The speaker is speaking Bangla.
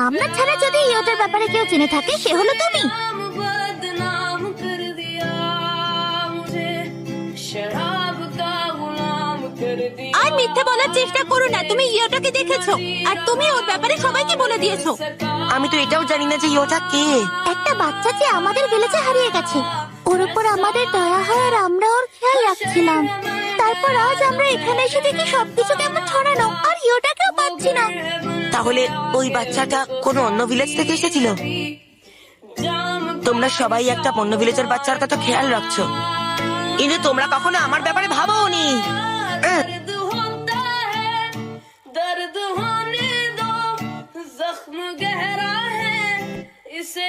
আমরা ছাড়া যদি ইয়োটার ব্যাপারে কেউ জেনে থাকে সে হলো তুমি। আর মিথ্যে বলার চেষ্টা করো না, তুমি ইয়োটাকে দেখেছো আর তুমি ওর ব্যাপারে সবাইকে বলে দিয়েছো। আমি তো এটাও জানি না যে ইয়োটা কে। একটা বাচ্চা যে আমাদের ভিলেজে হারিয়ে গেছে, ওর উপর আমাদের দয়া হয় আর আমরা ওর খেয়াল রাখছিলাম। তারপর আজ আমরা এখানে এসে দেখি সবকিছু কেমন ছড়ানো আর ইয়োটাকেও পাচ্ছি না। তাহলে ওই বাচ্চাটা কোনো অন্য ভিলেজ থেকে এসেছিল? তোমরা সবাই একটা অন্য ভিলেজের বাচ্চার কথা খেয়াল রাখছো, কিন্তু তোমরা কখনো আমার ব্যাপারে ভাবোনি। दर्द होने दो, जख्म गहरा है, इसे